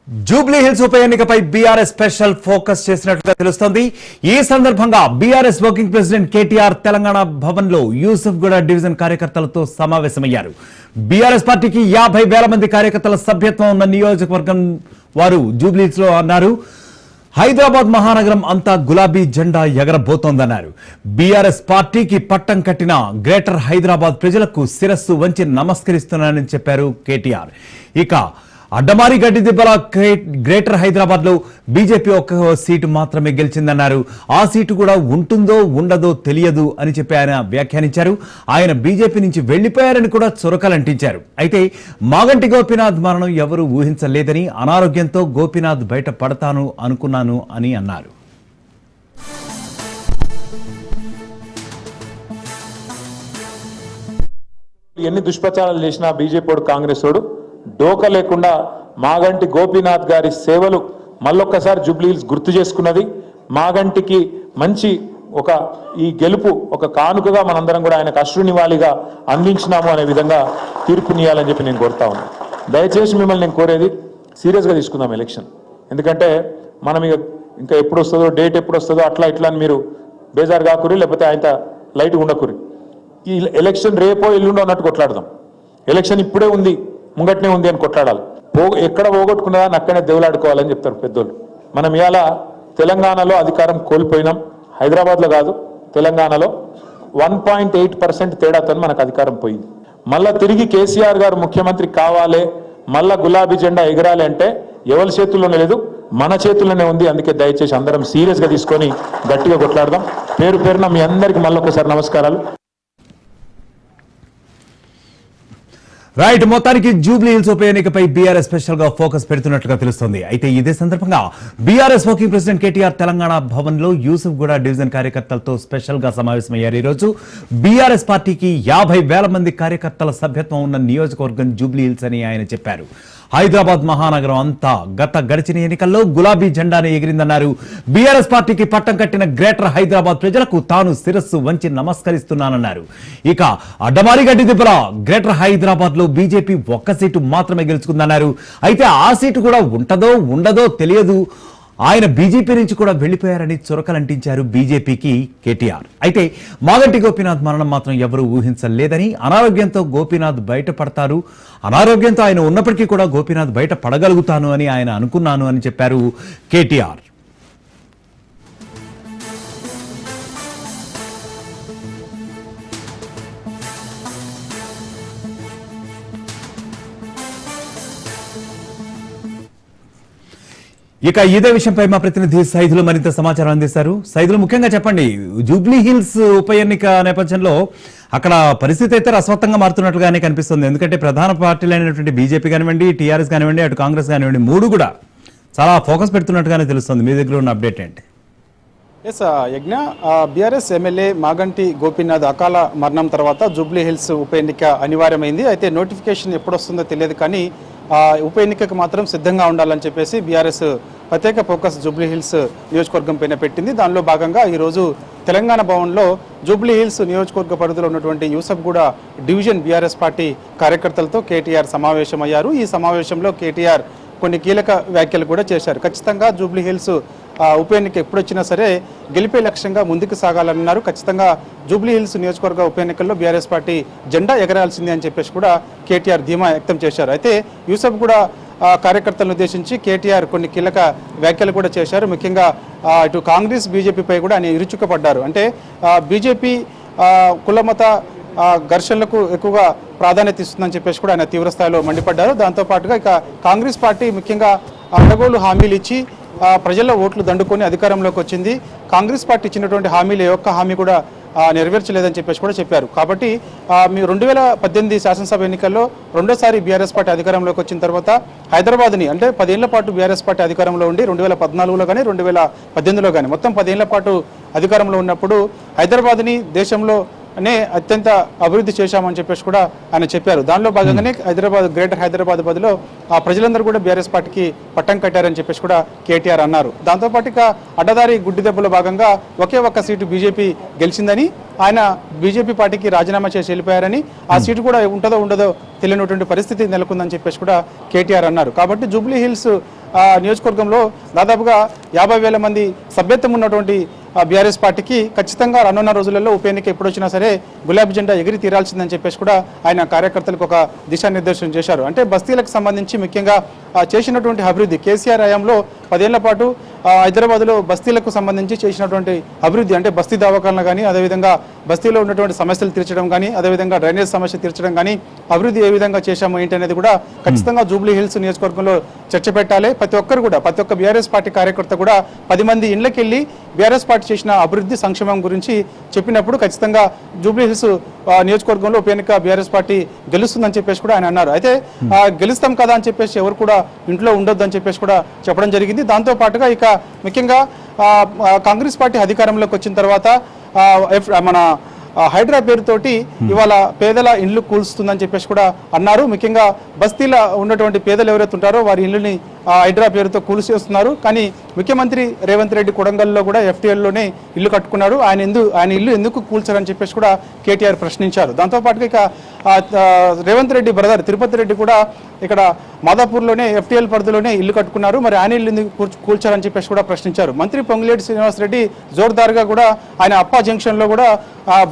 Jubilee hills ఉప ఎన్నికపై BRS special focus చేసినట్లుగా తెలుస్తోంది. ఈ సందర్భంగా BRS working president KTR Telangana Bhavan లో యూసుఫ్గూడ డివిజన్ కార్యకర్తలతో సమావేశమయ్యారు. బీఆర్ఎస్ పార్టీకి 50,000 మంది కార్యకర్తల సభ్యత్వం ఉన్న నియోజకవర్గం వారు జూబ్లీ హిల్స్ లో అన్నారు. హైదరాబాద్ మహానగరం అంతా గులాబీ జెండా ఎగరబోతోందన్నారు. బీఆర్ఎస్ పార్టీకి పట్టం కట్టిన గ్రేటర్ హైదరాబాద్ ప్రజలకు శిరస్సు వంచి నమస్కరిస్తున్నానని చెప్పారు కేటీఆర్. ఇక అడ్డమారి గడ్డి దిబ్బల గ్రేటర్ హైదరాబాద్ లో బీజేపీ ఒక్క సీటు మాత్రమే గెలిచిందన్నారు. ఆ సీటు కూడా ఉంటుందో ఉండదో తెలియదు అని చెప్పి ఆయన వ్యాఖ్యానించారు. ఆయన బీజేపీ నుంచి వెళ్లిపోయారని కూడా చురకలంటించారు. అయితే మాగంటి గోపీనాథ్ మరణం ఎవరూ ఊహించలేదని, అనారోగ్యంతో గోపీనాథ్ బయట పడతాను అనుకున్నాను అని అన్నారు. ఎన్ని దుష్ప్రచారాలు చేసినా బీజేపీ కాంగ్రెస్ వాడు డోక లేకుండా మాగంటి గోపీనాథ్ గారి సేవలు మళ్ళొక్కసారి జూబ్లీ హిల్స్ గుర్తు చేసుకున్నది. మాగంటికి మంచి ఈ గెలుపు ఒక కానుకగా మనందరం కూడా ఆయనకు అశ్రునివాళిగా అందించినాము అనే విధంగా తీర్పునియాలని చెప్పి నేను కోరుతా ఉన్నాను. దయచేసి మిమ్మల్ని నేను కోరేది సీరియస్గా తీసుకుందాం ఎలక్షన్. ఎందుకంటే మనం ఇంకా ఎప్పుడు వస్తుందో, డేట్ ఎప్పుడు వస్తుందో అట్లా ఇట్లా అని మీరు బేజారు కాకురి, లేకపోతే ఆయన లైట్గా ఉండకురి. ఈ ఎలక్షన్ రేపో ఎల్లుండో అన్నట్టు కొట్లాడదాం. ఎలక్షన్ ఇప్పుడే ఉంది, ముంగట్నే ఉంది అని కొట్లాడాలి. ఎక్కడ పోగొట్టుకున్నదాన్ని అక్కడనే దేవులాడుకోవాలని చెప్తారు పెద్దోళ్ళు. మనం ఇవాళ తెలంగాణలో అధికారం కోల్పోయినాం. హైదరాబాద్లో కాదు, తెలంగాణలో 1.8% తేడాతో మనకు అధికారం పోయింది. మళ్ళా తిరిగి కేసీఆర్ గారు ముఖ్యమంత్రి కావాలి, మళ్ళా గులాబీ జెండా ఎగరాలి అంటే ఎవరి చేతుల్లోనే లేదు, మన చేతుల్లోనే ఉంది. అందుకే దయచేసి అందరం సీరియస్గా తీసుకొని గట్టిగా కొట్లాడదాం. పేరు పేరున మీ అందరికీ మళ్ళీ ఒకసారి నమస్కారాలు. రైట్, మొత్తానికి జూబ్లీ హిల్స్ ఉప ఎన్నికపై బీఆర్ఎస్ స్పెషల్ గా ఫోకస్ పెడుతున్నట్లుగా తెలుస్తోంది. అయితే ఇదే సందర్భంగా BRS working president KTR Telangana Bhavan లో యూసుఫ్గూడ డివిజన్ కార్యకర్తలతో స్పెషల్ గా సమావేశమయ్యారు. ఈ రోజు బీఆర్ఎస్ పార్టీకి 50,000 మంది కార్యకర్తల సభ్యత్వం ఉన్న నియోజకవర్గం జూబ్లీ హిల్స్ అని ఆయన చెప్పారు. హైదరాబాద్ మహానగరం అంతా గడిచిన ఎన్నికల్లో గులాబీ జెండాను ఎగిరిందన్నారు. బీఆర్ఎస్ పార్టీకి పట్టం కట్టిన గ్రేటర్ హైదరాబాద్ ప్రజలకు తాను శిరస్సు వంచి నమస్కరిస్తున్నానన్నారు. ఇక అడ్డమారి గడ్డి దిబ్బల గ్రేటర్ హైదరాబాద్ లో బీజేపీ ఒక్క సీటు మాత్రమే గెలుచుకుందన్నారు. అయితే ఆ సీటు కూడా ఉంటదో ఉండదో తెలియదు. ఆయన బీజేపీ నుంచి కూడా వెళ్లిపోయారని చురకలంటించారు బీజేపీకి కేటీఆర్. అయితే మాగంటి గోపీనాథ్ మరణం మాత్రం ఎవరూ ఊహించలేదని, అనారోగ్యంతో గోపీనాథ్ బయటపడతారు, అనారోగ్యంతో ఆయన ఉన్నప్పటికీ కూడా గోపీనాథ్ బయట పడగలుగుతాను అని ఆయన అనుకున్నాను అని చెప్పారు కేటీఆర్. ఇక ఇదే విషయంపై మా ప్రతినిధి సైదులు మరింత సమాచారం అందిస్తారు. సైదులు, ముఖ్యంగా చెప్పండి, జూబ్లీ హిల్స్ ఉప ఎన్నిక నేపథ్యంలో అక్కడ పరిస్థితి అయితే రసవత్తంగా మారుతున్నట్లుగానే కనిపిస్తుంది. ఎందుకంటే ప్రధాన పార్టీలైనటువంటి బీజేపీ కానివ్వండి, టీఆర్ఎస్ కానివ్వండి, అటు కాంగ్రెస్ కానివ్వండి, మూడు కూడా చాలా ఫోకస్ పెడుతున్నట్టుగానే తెలుస్తుంది. మీ దగ్గర ఉన్న అప్డేట్ ఏంటి? ఎస్ యజ్ఞ, బీఆర్ఎస్ ఎమ్మెల్యే మాగంటి గోపీనాథ్ అకాల మరణం తర్వాత జూబ్లీ హిల్స్ ఉప ఎన్నిక అనివార్యమైంది. అయితే నోటిఫికేషన్ ఎప్పుడు వస్తుందో తెలియదు, కానీ ఉప ఎన్నికకు మాత్రం సిద్ధంగా ఉండాలని చెప్పేసి బీఆర్ఎస్ ప్రత్యేక ఫోకస్ జూబ్లీ హిల్స్ నియోజకవర్గం పైన పెట్టింది. దానిలో భాగంగా ఈరోజు తెలంగాణ భవన్లో జూబ్లీ హిల్స్ నియోజకవర్గ పరిధిలో ఉన్నటువంటి యూసఫ్గూడ డివిజన్ బీఆర్ఎస్ పార్టీ కార్యకర్తలతో కేటీఆర్ సమావేశమయ్యారు. ఈ సమావేశంలో కేటీఆర్ కొన్ని కీలక వ్యాఖ్యలు కూడా చేశారు. ఖచ్చితంగా జూబ్లీ హిల్స్ ఉప ఎన్నిక ఎప్పుడొచ్చినా సరే గెలిపే లక్ష్యంగా ముందుకు సాగాలన్నారు. ఖచ్చితంగా జూబ్లీ హిల్స్ నియోజకవర్గ ఉప ఎన్నికల్లో బీఆర్ఎస్ పార్టీ జెండా ఎగరాల్సిందే అని చెప్పేసి కూడా కేటీఆర్ ధీమా వ్యక్తం చేశారు. అయితే యూసఫ్గూడ కార్యకర్తలను ఉద్దేశించి కేటీఆర్ కొన్ని కీలక వ్యాఖ్యలు కూడా చేశారు. ముఖ్యంగా ఇటు కాంగ్రెస్ బీజేపీపై కూడా ఆయన ఇరుచుకుపడ్డారు. అంటే బీజేపీ కులమత ఘర్షణలకు ఎక్కువగా ప్రాధాన్యత ఇస్తుందని చెప్పేసి కూడా ఆయన తీవ్రస్థాయిలో మండిపడ్డారు. దాంతోపాటుగా ఇక కాంగ్రెస్ పార్టీ ముఖ్యంగా అడగోలు హామీలు ఇచ్చి ప్రజల్లో ఓట్లు దండుకొని అధికారంలోకి వచ్చింది. కాంగ్రెస్ పార్టీ ఇచ్చినటువంటి హామీలు ఏ ఒక్క హామీ కూడా నెరవేర్చలేదని చెప్పేసి కూడా చెప్పారు. కాబట్టి మీ 2018 శాసనసభ ఎన్నికల్లో రెండోసారి బీఆర్ఎస్ పార్టీ అధికారంలోకి వచ్చిన తర్వాత హైదరాబాద్ని, అంటే 10 ఏళ్ల పాటు బీఆర్ఎస్ పార్టీ అధికారంలో ఉండి 2014లో కానీ 2018లో కానీ మొత్తం 10 ఏళ్ల పాటు అధికారంలో ఉన్నప్పుడు హైదరాబాద్ని దేశంలో నే అత్యంత అభివృద్ధి చేశామని చెప్పేసి కూడా ఆయన చెప్పారు. దానిలో భాగంగానే గ్రేటర్ హైదరాబాద్ బదులో ఆ ప్రజలందరూ కూడా బీఆర్ఎస్ పార్టీకి పట్టం కట్టారని చెప్పేసి కూడా కేటీఆర్ అన్నారు. దాంతోపాటు ఇక అడ్డదారి గుడ్డి దెబ్బలో భాగంగా ఒకే ఒక్క సీటు బీజేపీ గెలిచిందని, ఆయన బీజేపీ పార్టీకి రాజీనామా చేసి వెళ్ళిపోయారని, ఆ సీటు కూడా ఉంటుందో ఉండదో తెలియనటువంటి పరిస్థితి నెలకొందని చెప్పేసి కూడా కేటీఆర్ అన్నారు. కాబట్టి జూబ్లీ హిల్స్ నియోజకవర్గంలో దాదాపుగా 50,000 మంది సభ్యత్వం ఉన్నటువంటి బీఆర్ఎస్ పార్టీకి ఖచ్చితంగా రానున్న రోజులలో ఉప ఎన్నిక ఎప్పుడు వచ్చినా సరే గులాబీ జెండా ఎగిరి తీరాల్సిందని చెప్పేసి కూడా ఆయన కార్యకర్తలకు ఒక దిశానిర్దేశం చేశారు. అంటే బస్తీలకు సంబంధించి ముఖ్యంగా చేసినటువంటి అభివృద్ధి కేసీఆర్ హయాంలో 10 ఏళ్ల పాటు హైదరాబాద్లో బస్తీలకు సంబంధించి చేసినటువంటి అభివృద్ధి, అంటే బస్తీ దవాఖానలు కానీ, అదేవిధంగా బస్తీలో ఉన్నటువంటి సమస్యలు తీర్చడం కానీ, అదేవిధంగా డ్రైనేజ్ సమస్య తీర్చడం కానీ, అభివృద్ధి ఏ విధంగా చేశాము ఏంటి అనేది కూడా ఖచ్చితంగా జూబ్లీ హిల్స్ నియోజకవర్గంలో చర్చ పెట్టాలి. ప్రతి ఒక్క బీఆర్ఎస్ పార్టీ కార్యకర్త కూడా 10 మంది ఇళ్లకి వెళ్ళి బీఆర్ఎస్ పార్టీ చేసిన అభివృద్ధి సంక్షేమం గురించి చెప్పినప్పుడు ఖచ్చితంగా జూబ్లీ హిల్స్ నియోజకవర్గంలో ఉప ఎన్నిక బీఆర్ఎస్ పార్టీ గెలుస్తుందని చెప్పేసి కూడా ఆయన అన్నారు. అయితే గెలుస్తాం కదా అని చెప్పేసి ఎవరు కూడా ఇంట్లో ఉండొద్దు అని చెప్పేసి కూడా చెప్పడం జరిగింది. దాంతో పాటుగా ఇక ముఖ్యంగా కాంగ్రెస్ పార్టీ అధికారంలోకి వచ్చిన తర్వాత మన హైడ్రా పేరుతోటి ఇవాళ పేదల ఇండ్లు కూల్స్తుందని చెప్పేసి కూడా అన్నారు. ముఖ్యంగా బస్తీలో ఉన్నటువంటి పేదలు ఎవరైతే ఉంటారో వారి ఇల్లుని హైడ్రా పేరుతో కూల్చేస్తున్నారు. కానీ ముఖ్యమంత్రి రేవంత్ రెడ్డి కొడంగల్లో కూడా FTLలోనే ఇల్లు కట్టుకున్నాడు. ఆయన ఇల్లు ఎందుకు కూల్చారని చెప్పేసి కూడా కేటీఆర్ ప్రశ్నించారు. దాంతోపాటుగా ఇక రేవంత్ రెడ్డి బ్రదర్ తిరుపతి రెడ్డి కూడా ఇక్కడ మాదాపూర్లోనే FTL పరిధిలోనే ఇల్లు కట్టుకున్నారు. మరి ఆయన ఇల్లు ఎందుకు కూల్చారని చెప్పేసి కూడా ప్రశ్నించారు. మంత్రి పొంగులేటి శ్రీనివాస్ రెడ్డి జోర్దార్గా కూడా ఆయన అప్పా జంక్షన్లో కూడా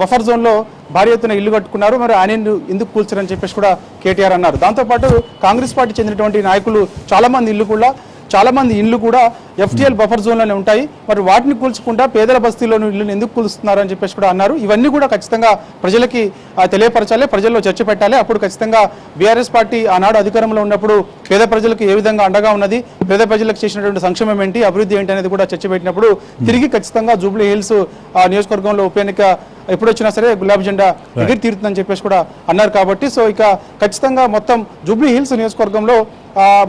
బఫర్ జోన్లో భారీ ఎత్తున ఇల్లు కట్టుకున్నారు. మరి ఆయన ఎందుకు కూల్చారని చెప్పేసి కూడా కేటీఆర్ అన్నారు. దాంతోపాటు కాంగ్రెస్ పార్టీ చెందినటువంటి నాయకులు చాలా మంది ఇల్లు కూడా FTL బఫర్ జోన్లోనే ఉంటాయి. మరి వాటిని కూల్చకుండా పేదల బస్తీలోని ఇల్లుని ఎందుకు కూలుస్తున్నారు అని చెప్పేసి కూడా అన్నారు. ఇవన్నీ కూడా ఖచ్చితంగా ప్రజలకి తెలియపరచాలి, ప్రజల్లో చర్చ పెట్టాలి. అప్పుడు ఖచ్చితంగా బీఆర్ఎస్ పార్టీ ఆనాడు అధికారంలో ఉన్నప్పుడు పేద ప్రజలకు ఏ విధంగా అండగా ఉన్నది, పేద ప్రజలకు చేసినటువంటి సంక్షేమం ఏంటి, అభివృద్ధి ఏంటి అనేది కూడా చర్చ పెట్టినప్పుడు తిరిగి ఖచ్చితంగా జూబ్లీ హిల్స్ నియోజకవర్గంలో ఉప ఎన్నిక ఎప్పుడు వచ్చినా సరే గులాబీ జెండా ఎగిరి తీరుతుందని చెప్పేసి కూడా అన్నారు. కాబట్టి సో ఇక ఖచ్చితంగా మొత్తం జూబ్లీ హిల్స్ నియోజకవర్గంలో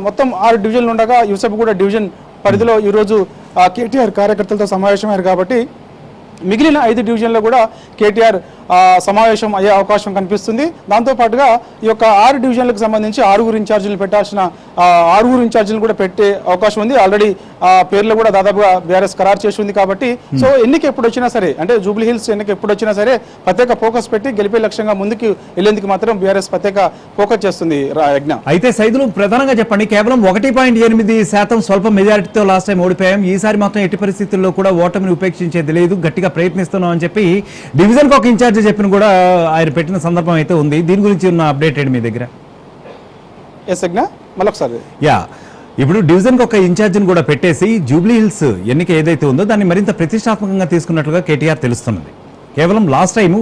మొత్తం 6 డివిజన్లు ఉండగా యూసఫ్గూడ డివిజన్ పరిధిలో ఈరోజు కేటీఆర్ కార్యకర్తలతో సమావేశమయ్యారు. కాబట్టి మిగిలిన 5 డివిజన్లో కూడా కేటీఆర్ సమావేశం అయ్యే అవకాశం కనిపిస్తుంది. దాంతోపాటుగా ఈ యొక్క 6 డివిజన్లకు సంబంధించి 6 ఇన్ఛార్జీలు పెట్టాల్సిన 6 ఇన్ఛార్జీలు కూడా పెట్టే అవకాశం ఉంది. ఆల్రెడీ పేర్లు కూడా దాదాపుగా బీఆర్ఎస్ ఖరారు చేసి ఉంది. కాబట్టి సో ఎన్నిక ఎప్పుడు వచ్చినా సరే, అంటే జూబ్లీ హిల్స్ ఎన్నిక ఎప్పుడు వచ్చినా సరే ప్రత్యేక ఫోకస్ పెట్టి గెలిపే లక్ష్యంగా ముందుకు వెళ్లేందుకు మాత్రం బీఆర్ఎస్ ప్రత్యేక ఫోకస్ చేస్తుంది. యజ్ఞ అయితే సైదులు ప్రధానంగా చెప్పండి, కేవలం 1.8% స్వల్ప మెజారిటీతో లాస్ట్ టైం ఓడిపోయాం, ఈసారి మాత్రం ఎట్టి పరిస్థితుల్లో కూడా ఓటమిని ఉపేక్షించేది లేదు, గట్టిగా ప్రయత్నిస్తున్నాం అని చెప్పి డివిజన్ కు ఒక ఇన్ఛార్జ్ చెప్పిన కూడా ఆయన పెట్టిన సందర్భం అయితే ఉంది. దీని గురించి ఉన్న అప్డేట్ ఏంటి మీ దగ్గర? ఇప్పుడు డివిజన్ కు ఒక ఇన్ఛార్జిని కూడా పెట్టేసి జూబ్లీ హిల్స్ ఎన్నిక ఏదైతే ఉందో దాన్ని మరింత ప్రతిష్టాత్మకంగా తీసుకున్నట్లుగా కేటీఆర్ తెలుస్తున్నది. కేవలం లాస్ట్ టైం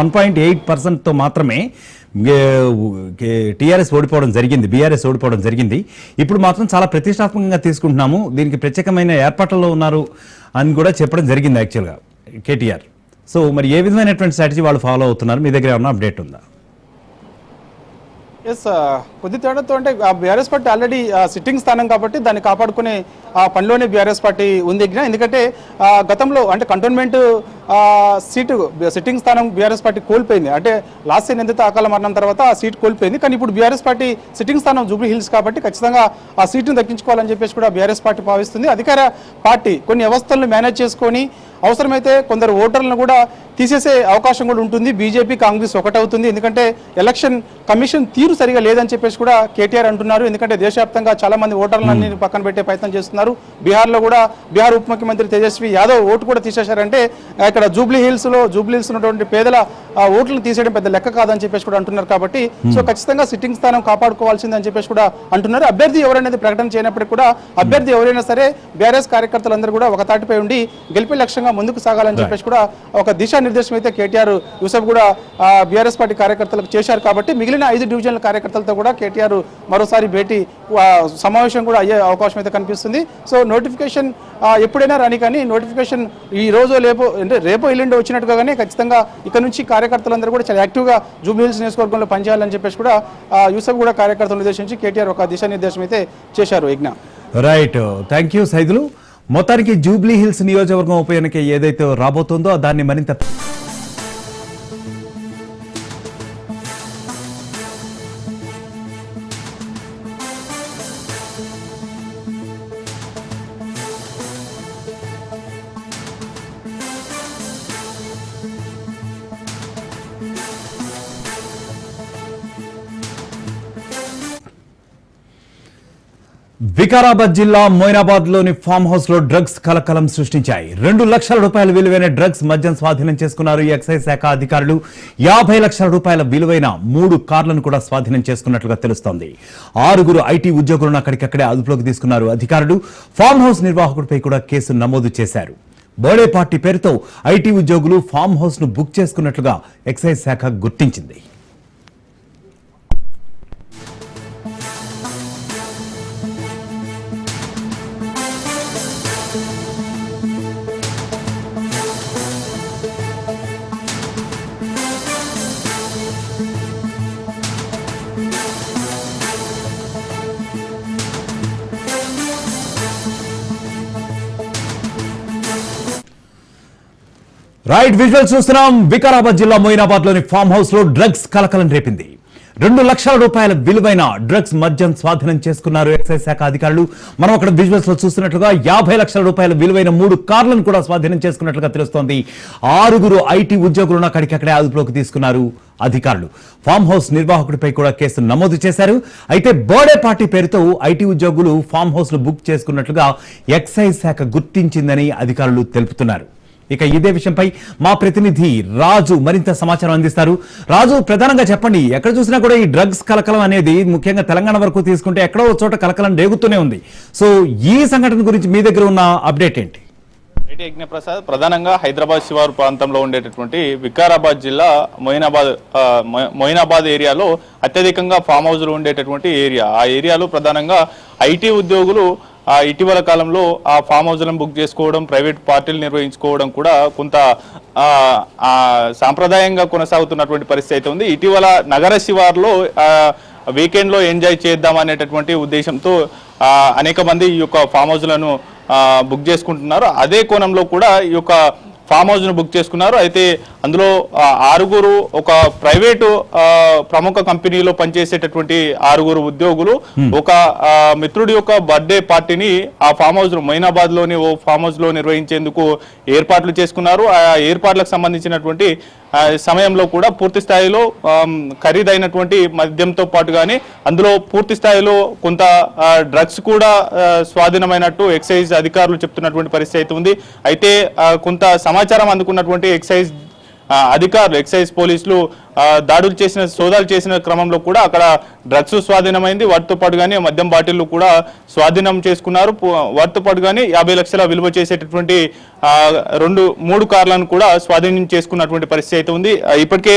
1.8%తో మాత్రమే టీఆర్ఎస్ ఓడిపోవడం జరిగింది, బీఆర్ఎస్ ఓడిపోవడం జరిగింది. ఇప్పుడు మాత్రం చాలా ప్రతిష్టాత్మకంగా తీసుకుంటున్నాము, దీనికి ప్రత్యేకమైన ఏర్పాట్లలో ఉన్నారు అని కూడా చెప్పడం జరిగింది యాక్చువల్గా కేటీఆర్. సో మరి ఏ విధమైనటువంటి స్ట్రాటజీ వాళ్ళు ఫాలో అవుతున్నారు, మీ దగ్గర ఏమన్నా అప్డేట్ ఉందా? కొద్ది తేడాతో అంటే బీఆర్ఎస్ పార్టీ ఆల్రెడీ సిట్టింగ్ స్థానం కాబట్టి దాన్ని కాపాడుకునే పనిలోనే బీఆర్ఎస్ పార్టీ ఉంది. ఎందుకంటే గతంలో అంటే కంటోన్మెంట్ సీటు సిట్టింగ్ స్థానం బీఆర్ఎస్ పార్టీ కోల్పోయింది. అంటే లాస్ట్ ఇయర్ ఎంతైతే అకాల మరణం తర్వాత ఆ సీట్ కోల్పోయింది. కానీ ఇప్పుడు బీఆర్ఎస్ పార్టీ సిట్టింగ్ స్థానం జూబ్లీ హిల్స్ కాబట్టి ఖచ్చితంగా ఆ సీటును దక్కించుకోవాలని చెప్పేసి కూడా బీఆర్ఎస్ పార్టీ భావిస్తుంది. అధికార పార్టీ కొన్ని వ్యవస్థలను మేనేజ్ చేసుకొని అవసరమైతే కొందరు ఓటర్లను కూడా తీసేసే అవకాశం కూడా ఉంటుంది. బీజేపీ కాంగ్రెస్ ఒకటవుతుంది. ఎందుకంటే ఎలక్షన్ కమిషన్ తీరు సరిగా లేదని చెప్పేసి కూడా కేటీఆర్ అంటున్నారు. ఎందుకంటే దేశవ్యాప్తంగా చాలా మంది ఓటర్లన్నీ పక్కన పెట్టే ప్రయత్నం చేస్తున్నారు. బీహార్లో కూడా బీహార్ ఉప ముఖ్యమంత్రి తేజస్వి యాదవ్ ఓటు కూడా తీసేశారంటే ఇక్కడ జూబ్లీ హిల్స్ ఉన్నటువంటి పేదల ఓట్లను తీసేయడం పెద్ద లెక్క కాదని చెప్పేసి కూడా అంటున్నారు. కాబట్టి సో ఖచ్చితంగా సిట్టింగ్ స్థానం కాపాడుకోవాల్సిందని చెప్పేసి కూడా అంటున్నారు. అభ్యర్థి ఎవరైనా ప్రకటన చేయనప్పటికీ కూడా అభ్యర్థి ఎవరైనా సరే బీఆర్ఎస్ కార్యకర్తలందరూ కూడా ఒక తాటిపై ఉండి గెలిపే లక్ష్యంగా ముందుకు సాగాలని చెప్పేసి కూడా ఒక దిశానిర్దేశం అయితే కేటీఆర్ యూసఫ్ కూడా బీఆర్ఎస్ పార్టీ కార్యకర్తలకు చేశారు. కాబట్టి మిగిలిన 5 డివిజన్ల కార్యకర్తలతో కూడా కేటీఆర్ మరోసారి భేటీ సమావేశం కూడా అయ్యే అవకాశం అయితే కనిపిస్తుంది. సో నోటిఫికేషన్ ఎప్పుడైనా రాని, కానీ నోటిఫికేషన్ ఈ రోజు రేపో ఎల్లుండి వచ్చినట్టుగానే ఖచ్చితంగా ఇక్కడ నుంచి కార్యకర్తలందరూ కూడా చాలా యాక్టివ్గా జూబ్లీ హిల్స్ నియోజకవర్గంలో పనిచేయాలని చెప్పేసి కూడా యూసఫ్ కూడా కార్యకర్తలను ఉద్దేశించి కేటీఆర్ ఒక దిశానిర్దేశం అయితే చేశారు. యజ్ఞ రైట్, థ్యాంక్ యూ సైదులు. మొత్తానికి జూబ్లీ హిల్స్ నియోజకవర్గం ఉప ఎన్నిక ఏదైతే రాబోతుందో దాన్ని మరింత వికారాబాద్ జిల్లా మొయినాబాద్ లోని ఫామ్ హౌస్ లో డ్రగ్స్ కలకలం సృష్టించాయి. 2 లక్షల రూపాయల విలువైన డ్రగ్స్ మద్యం స్వాధీనం చేసుకున్నారు ఎక్సైజ్ శాఖ అధికారులు. 50 లక్షల రూపాయల విలువైన 3 కార్లను కూడా స్వాధీనం చేసుకున్నట్లుగా తెలుస్తోంది. 6 ఐటీ ఉద్యోగులను అక్కడికక్కడే అదుపులోకి తీసుకున్నారు అధికారులు. ఫామ్ హౌస్ నిర్వాహకుడిపై కూడా కేసు నమోదు చేశారు. బర్త్డే పార్టీ పేరుతో ఐటీ ఉద్యోగులు ఫామ్ హౌస్ ను బుక్ చేసుకున్నట్లుగా ఎక్సైజ్ శాఖ గుర్తించింది. రైట్ విజువల్స్ చూస్తున్నాం. వికారాబాద్ జిల్లా మొయినాబాద్ లోని ఫామ్ హౌస్ లో డ్రగ్స్ కలకలం రేపింది. 2 లక్షల రూపాయల విలువైన డ్రగ్స్ మద్యం స్వాధీనం చేసుకున్నారు ఎక్సైజ్ శాఖ అధికారులు. మనం అక్కడ విజువల్స్ లో చూస్తున్నట్లుగా 50 లక్షల రూపాయల విలువైన 3 కార్లను కూడా స్వాధీనం చేసుకున్నట్లుగా తెలుస్తోంది. 6 ఐటీ ఉద్యోగులను అక్కడికక్కడే అదుపులోకి తీసుకున్నారు అధికారులు. ఫామ్ హౌస్ నిర్వాహకుడిపై కూడా కేసు నమోదు చేశారు. అయితే బర్త్డే పార్టీ పేరుతో ఐటీ ఉద్యోగులు ఫామ్ హౌస్ లో బుక్ చేసుకున్నట్లుగా ఎక్సైజ్ శాఖ గుర్తించిందని అధికారులు తెలుపుతున్నారు. ఇక ఇదే విషయంపై మా ప్రతినిధి రాజు మరింత సమాచారం అందిస్తారు. రాజు, ప్రధానంగా చెప్పండి, ఎక్కడ చూసినా కూడా ఈ డ్రగ్స్ కలకలం అనేది ముఖ్యంగా తెలంగాణ వరకు తీసుకుంటే ఎక్కడో చోట కలకలం రేగుతూనే ఉంది. సో ఈ సంఘటన గురించి మీ దగ్గర ఉన్న అప్డేట్ ఏంటి? యజ్ఞప్రసాద్, ప్రధానంగా హైదరాబాద్ శివారు ప్రాంతంలో ఉండేటటువంటి వికారాబాద్ జిల్లా మొయినాబాద్ ఏరియాలో అత్యధికంగా ఫామ్ హౌస్లు ఉండేటటువంటి ఏరియా. ఆ ఏరియాలో ప్రధానంగా ఐటీ ఉద్యోగులు ఇటీవల కాలంలో ఆ ఫామ్ హౌస్లను బుక్ చేసుకోవడం, ప్రైవేట్ పార్టీలు నిర్వహించుకోవడం కూడా కొంత సాంప్రదాయంగా కొనసాగుతున్నటువంటి పరిస్థితి అయితే ఉంది. ఇటీవల నగర శివార్లో వీకెండ్ లో ఎంజాయ్ చేద్దాం అనేటటువంటి ఉద్దేశంతో అనేక మంది ఈ యొక్క ఫామ్ హౌస్లను బుక్ చేసుకుంటున్నారు. అదే కోణంలో కూడా ఈ యొక్క ఫామ్ హౌస్ ను బుక్ చేసుకున్నారు. అయితే అందులో 6 ఒక ప్రైవేటు ప్రముఖ కంపెనీలో పనిచేసేటటువంటి 6 ఉద్యోగులు ఒక మిత్రుడి యొక్క బర్త్డే పార్టీని ఆ ఫామ్ హౌస్ మొయినాబాద్ లోని ఓ ఫామ్ హౌస్ లో నిర్వహించేందుకు ఏర్పాట్లు చేసుకున్నారు. ఆ ఏర్పాట్లకు సంబంధించినటువంటి సమయంలో కూడా పూర్తి స్థాయిలో ఖరీదైనటువంటి మద్యంతో పాటుగానే అందులో పూర్తి స్థాయిలో కొంత డ్రగ్స్ కూడా స్వాధీనమైనట్టు ఎక్సైజ్ అధికారులు చెప్తున్నటువంటి పరిస్థితి అయితే ఉంది. అయితే కొంత సమాచారం అందుకున్నటువంటి ఎక్సైజ్ అధికారులు, ఎక్సైజ్ పోలీసులు సోదాలు చేసిన క్రమంలో కూడా అక్కడ డ్రగ్స్ స్వాధీనమైంది. వాటితో పాటుగానే మద్యం బాటిళ్లు కూడా స్వాధీనం చేసుకున్నారు. వాటితో పాటుగానే 50 లక్షల విలువ చేసేటటువంటి 3 కార్లను కూడా స్వాధీనం చేసుకున్నటువంటి పరిస్థితి అయితే ఉంది. ఇప్పటికే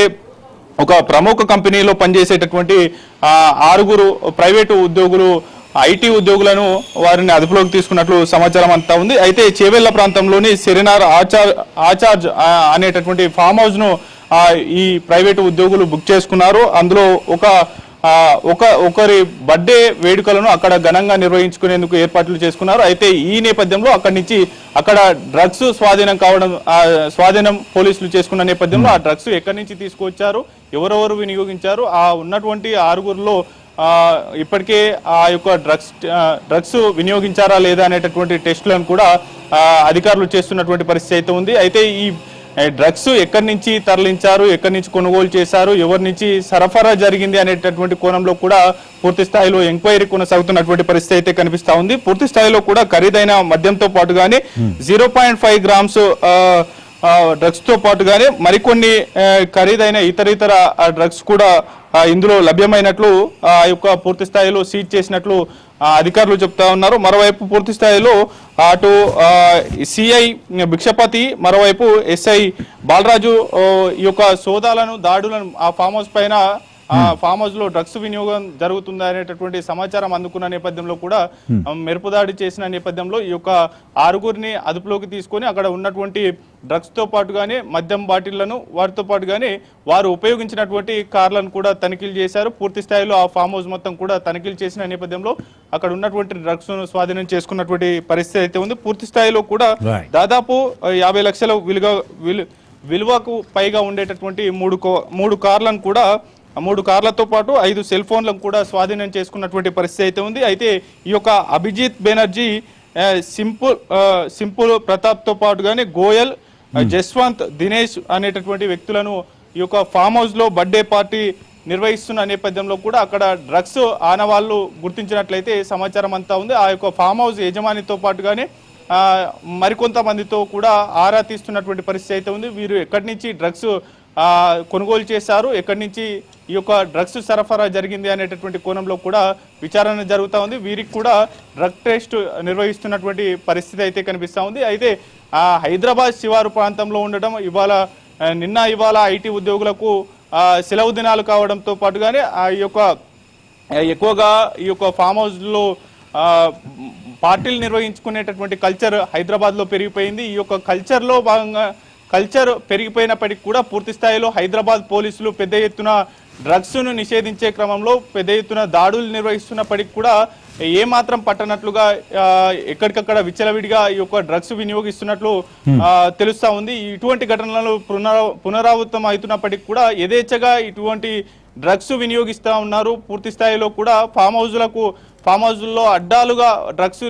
ఒక ప్రముఖ కంపెనీలో పనిచేసేటటువంటి 6 ప్రైవేటు ఉద్యోగులు, ఐటీ ఉద్యోగులను వారిని అదుపులోకి తీసుకున్నట్లు సమాచారం అంతా ఉంది. అయితే చేవెళ్ల ప్రాంతంలోని సెరినార్ ఆచార్జ్ అనేటటువంటి ఫామ్ హౌస్ ను ఈ ప్రైవేటు ఉద్యోగులు బుక్ చేసుకున్నారు. అందులో ఒకరి బర్త్డే వేడుకలను అక్కడ ఘనంగా నిర్వహించుకునేందుకు ఏర్పాట్లు చేసుకున్నారు. అయితే ఈ నేపథ్యంలో అక్కడ డ్రగ్స్ స్వాధీనం పోలీసులు చేసుకున్న నేపథ్యంలో ఆ డ్రగ్స్ ఎక్కడి నుంచి తీసుకొచ్చారు, ఎవరెవరు వినియోగించారు, ఆ ఉన్నటువంటి 6 ఇప్పటికే ఆ యొక్క డ్రగ్స్ వినియోగించారా లేదా అనేటటువంటి టెస్టులను కూడా అధికారులు చేస్తున్నటువంటి పరిస్థితి అయితే ఉంది. అయితే ఈ డ్రగ్స్ ఎక్కడి నుంచి తరలించారు, ఎక్కడి నుంచి కొనుగోలు చేశారు, ఎవరి నుంచి సరఫరా జరిగింది అనేటటువంటి కోణంలో కూడా పూర్తి స్థాయిలో ఎంక్వైరీ కొనసాగుతున్నటువంటి పరిస్థితి అయితే కనిపిస్తా ఉంది. పూర్తి స్థాయిలో కూడా ఖరీదైన మద్యంతో పాటుగానే 0.5 గ్రామ్స్ డ్రగ్స్ తో పాటుగానే మరికొన్ని ఖరీదైన ఇతర డ్రగ్స్ కూడా ఇందులో లభ్యమైనట్లు ఆ యొక్క పూర్తి స్థాయిలో సీజ్ చేసినట్లు అధికారులు చెప్తా ఉన్నారు. మరోవైపు పూర్తి స్థాయిలో అటు సిఐ భిక్షపతి, మరోవైపు ఎస్ఐ బాలరాజు ఈ యొక్క దాడులను ఆ ఫామ్ హౌస్ పైన ఫామ్ హౌస్ లో డ్రగ్స్ వినియోగం జరుగుతుందా అనేటటువంటి సమాచారం అందుకున్న నేపథ్యంలో కూడా మెరుపుదాడి చేసిన నేపథ్యంలో ఈ యొక్క 6 అదుపులోకి తీసుకొని అక్కడ ఉన్నటువంటి డ్రగ్స్ తో పాటుగానే మద్యం బాటిళ్లను, వాటితో పాటుగానే వారు ఉపయోగించినటువంటి కార్లను కూడా తనిఖీలు చేశారు. పూర్తి స్థాయిలో ఆ ఫామ్ హౌస్ మొత్తం కూడా తనిఖీలు చేసిన నేపథ్యంలో అక్కడ ఉన్నటువంటి డ్రగ్స్ ను స్వాధీనం చేసుకున్నటువంటి పరిస్థితి అయితే ఉంది. పూర్తి స్థాయిలో కూడా దాదాపు 50 లక్షల విలువకు పైగా ఉండేటటువంటి 3 కార్లను కూడా 3 కార్లతో పాటు 5 సెల్ ఫోన్లను కూడా స్వాధీనం చేసుకున్నటువంటి పరిస్థితి అయితే ఉంది. అయితే ఈ యొక్క అభిజిత్ బెనర్జీ, సింపుల్ ప్రతాప్ తో పాటుగానే గోయల్, జస్వంత్, దినేష్ అనేటటువంటి వ్యక్తులను ఈ యొక్క ఫామ్ హౌస్ లో బర్త్డే పార్టీ నిర్వహిస్తున్న నేపథ్యంలో కూడా అక్కడ డ్రగ్స్ ఆనవాళ్లు గుర్తించినట్లయితే సమాచారం అంతా ఉంది. ఆ యొక్క ఫామ్ హౌస్ యజమానితో పాటుగానే మరికొంతమందితో కూడా ఆరా తీస్తున్నటువంటి పరిస్థితి అయితే ఉంది. వీరు ఎక్కడి నుంచి డ్రగ్స్ కొనుగోలు చేశారు, ఎక్కడి నుంచి ఈ యొక్క డ్రగ్స్ సరఫరా జరిగింది అనేటటువంటి కోణంలో కూడా విచారణ జరుగుతూ ఉంది. వీరికి కూడా డ్రగ్ టెస్ట్ నిర్వహిస్తున్నటువంటి పరిస్థితి అయితే కనిపిస్తూ ఉంది. అయితే హైదరాబాద్ శివారు ప్రాంతంలో ఉండడం ఇవాళ ఐటీ ఉద్యోగులకు సెలవు దినాలు కావడంతో పాటుగానే ఎక్కువగా ఈ యొక్క ఫామ్ హౌస్లో పార్టీలు నిర్వహించుకునేటటువంటి కల్చర్ హైదరాబాద్లో పెరిగిపోయింది. ఈ యొక్క కల్చర్లో భాగంగా కల్చర్ పెరిగిపోయినప్పటికీ కూడా పూర్తి స్థాయిలో హైదరాబాద్ పోలీసులు పెద్ద ఎత్తున డ్రగ్స్ను నిషేధించే క్రమంలో పెద్ద ఎత్తున దాడులు నిర్వహిస్తున్నప్పటికీ కూడా ఏమాత్రం పట్టనట్లుగా ఎక్కడికక్కడ విచ్చలవిడిగా ఈ యొక్క డ్రగ్స్ వినియోగిస్తున్నట్లు తెలుస్తా ఉంది. ఇటువంటి ఘటనలు పునరావృతం అవుతున్నప్పటికీ కూడా యథేచ్ఛగా ఇటువంటి డ్రగ్స్ వినియోగిస్తూ ఉన్నారు. పూర్తి స్థాయిలో కూడా ఫామ్ హౌస్లో అడ్డాలుగా డ్రగ్స్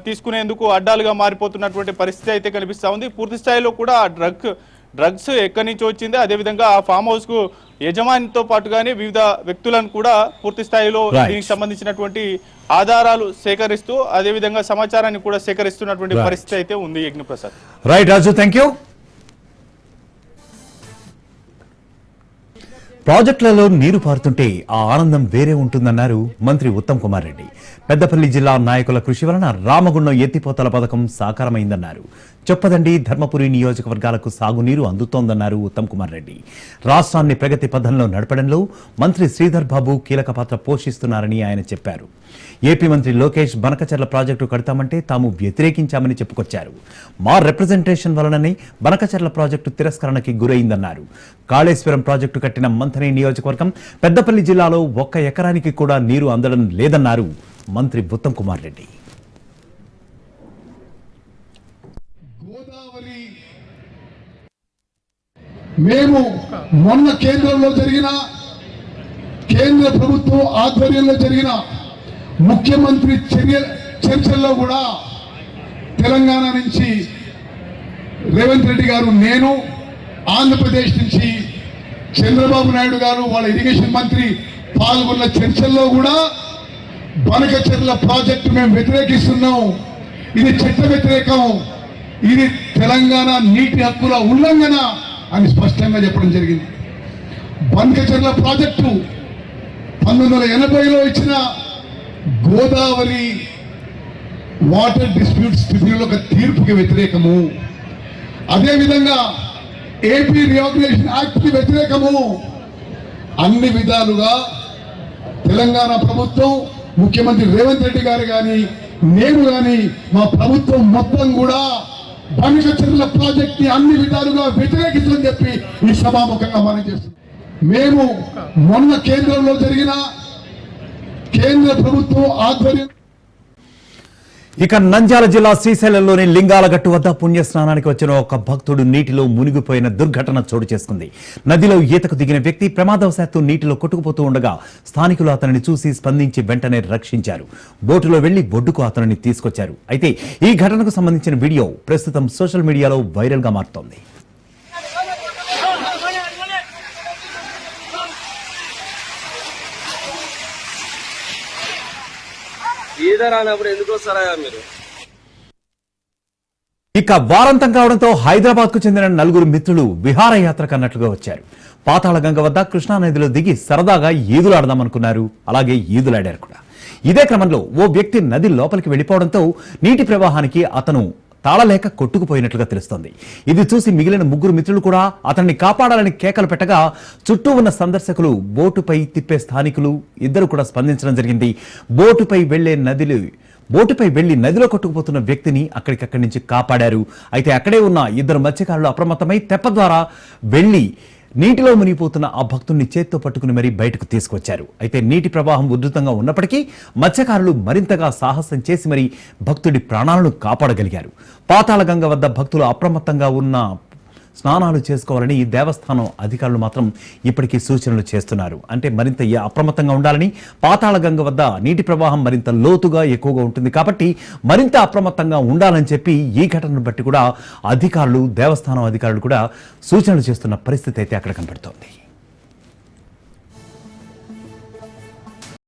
తీసుకునేందుకు అడ్డాలుగా మారిపోతున్నటువంటి పరిస్థితి అయితే కనిపిస్తూ ఉంది. పూర్తి స్థాయిలో కూడా డ్రగ్స్ ఎక్కడి నుంచి వచ్చింది, అదేవిధంగా ఆ ఫామ్ హౌస్ కు యజమానితో పాటుగానే వివిధ వ్యక్తులను కూడా పూర్తి స్థాయిలో దీనికి సంబంధించినటువంటి ఆధారాలు సేకరిస్తూ అదేవిధంగా సమాచారాన్ని కూడా సేకరిస్తున్నటువంటి పరిస్థితి అయితే ఉంది. Yajnaprasad. Right Raju, thank you. ప్రాజెక్టులలో నీరు పారుతుంటే ఆ ఆనందం వేరే ఉంటుందన్నారు మంత్రి ఉత్తమ్ కుమార్ రెడ్డి. పెద్దపల్లి జిల్లా నాయకుల కృషి వలన రామగుండం ఎత్తిపోతల పథకం సాకారమైందన్నారు. చొప్పదండి, ధర్మపురి నియోజకవర్గాలకు సాగునీరు అందుతోందన్నారు ఉత్తమ్ కుమార్ రెడ్డి. రాష్ట్రాన్ని ప్రగతి పథంలో నడపడంలో మంత్రి శ్రీధర్ బాబు కీలక పాత్ర పోషిస్తున్నారని ఆయన చెప్పారు. ఏపీ మంత్రి లోకేష్ బనకచెర్ల ప్రాజెక్టు కడతామంటే తాము వ్యతిరేకించామని చెప్పుకొచ్చారు. మా రిప్రజెంటేషన్ వలననే బనకచెర్ల ప్రాజెక్టు తిరస్కరణకి గురైందన్నారు. కాళేశ్వరం ప్రాజెక్టు కట్టిన మంథని నియోజకవర్గం పెద్దపల్లి జిల్లాలో 1 ఎకరానికి కూడా నీరు అందడం లేదన్నారు మంత్రి ఉత్తమ్ కుమార్ రెడ్డి. మేము మొన్న కేంద్రంలో జరిగిన కేంద్ర ప్రభుత్వం ఆధ్వర్యంలో జరిగిన ముఖ్యమంత్రి చర్చల్లో కూడా తెలంగాణ నుంచి రేవంత్ రెడ్డి గారు, నేను, ఆంధ్రప్రదేశ్ నుంచి చంద్రబాబు నాయుడు గారు వాళ్ళ ఇరిగేషన్ మంత్రి పాల్గొన్న చర్చల్లో కూడా బనకచెర్ల ప్రాజెక్టు మేము వ్యతిరేకిస్తున్నాం, ఇది చట్ట వ్యతిరేకం, ఇది తెలంగాణ నీటి హక్కుల ఉల్లంఘన అని స్పష్టంగా చెప్పడం జరిగింది. బనకచెర్ల ప్రాజెక్టు 1980లో ఇచ్చిన గోదావరి వాటర్ డిస్ప్యూట్స్ ట్రిబ్యునల్ ఒక తీర్పుకి వ్యతిరేకము, అదేవిధంగా ఏపీ రీఆర్గనైజేషన్ యాక్ట్కి వ్యతిరేకము. అన్ని విధాలుగా తెలంగాణ ప్రభుత్వం, ముఖ్యమంత్రి రేవంత్ రెడ్డి గారు కానీ, నేను కానీ, మా ప్రభుత్వం మొత్తం కూడా బనకచెర్ల ప్రాజెక్ట్ ని అన్ని విధాలుగా వ్యతిరేకించని చెప్పి ఈ సభాముఖంగా మనం చేస్తున్నాం. మేము మొన్న కేంద్రంలో జరిగిన కేంద్ర ప్రభుత్వం ఆధ్వర్యం. ఇక నంద్యాల జిల్లా శ్రీశైలంలోని లింగాలగట్టు వద్ద పుణ్యస్నానానికి వచ్చిన ఒక భక్తుడు నీటిలో మునిగిపోయిన దుర్ఘటన చోటు చేసుకుంది. నదిలో ఈతకు దిగిన వ్యక్తి ప్రమాదవశాత్తు నీటిలో కొట్టుకుపోతూ ఉండగా స్థానికులు అతనిని చూసి స్పందించి వెంటనే రక్షించారు. బోటులో వెళ్లి బొడ్డుకు అతనిని తీసుకొచ్చారు. అయితే ఈ ఘటనకు సంబంధించిన వీడియో ప్రస్తుతం సోషల్ మీడియాలో వైరల్ గా మారుతోంది. ఇక వారాంతం కావడంతో హైదరాబాద్ కు చెందిన 4 మిత్రులు విహారయాత్రకు అన్నట్లుగా వచ్చారు. పాతాళ గంగ వద్ద కృష్ణానదిలో దిగి సరదాగా ఈదులాడదామనుకున్నారు. అలాగే ఈదులాడారు కూడా. ఇదే క్రమంలో ఓ వ్యక్తి నది లోపలికి వెళ్లిపోవడంతో నీటి ప్రవాహానికి అతను తాళలేక కొట్టుకుపోయినట్లుగా తెలుస్తోంది. ఇది చూసి మిగిలిన 3 మిత్రులు కూడా అతన్ని కాపాడాలని కేకలు పెట్టగా చుట్టూ ఉన్న సందర్శకులు, బోటుపై తిప్పే స్థానికులు ఇద్దరు కూడా స్పందించడం జరిగింది. బోటుపై వెళ్లి నదిలో కొట్టుకుపోతున్న వ్యక్తిని అక్కడికక్కడి నుంచి కాపాడారు. అయితే అక్కడే ఉన్న 2 మత్స్యకారులు అప్రమత్తమై తెప్ప ద్వారా వెళ్లి నీటిలో మునిగిపోతున్న ఆ భక్తుడిని చేత్తో పట్టుకుని మరీ బయటకు తీసుకొచ్చారు. అయితే నీటి ప్రవాహం ఉధృతంగా ఉన్నప్పటికీ మత్స్యకారులు మరింతగా సాహసం చేసి మరీ భక్తుడి ప్రాణాలను కాపాడగలిగారు. పాతాళ గంగ వద్ద భక్తులు అప్రమత్తంగా ఉన్న స్నానాలు చేసుకోవాలని దేవస్థానం అధికారులు మాత్రం ఇప్పటికీ సూచనలు చేస్తున్నారు. అంటే మరింత అప్రమత్తంగా ఉండాలని. పాతాళ గంగ వద్ద నీటి ప్రవాహం మరింత లోతుగా ఎక్కువగా ఉంటుంది కాబట్టి మరింత అప్రమత్తంగా ఉండాలని చెప్పి ఈ ఘటనను బట్టి కూడా దేవస్థానం అధికారులు కూడా సూచనలు చేస్తున్న పరిస్థితి అయితే అక్కడ కనబడుతోంది.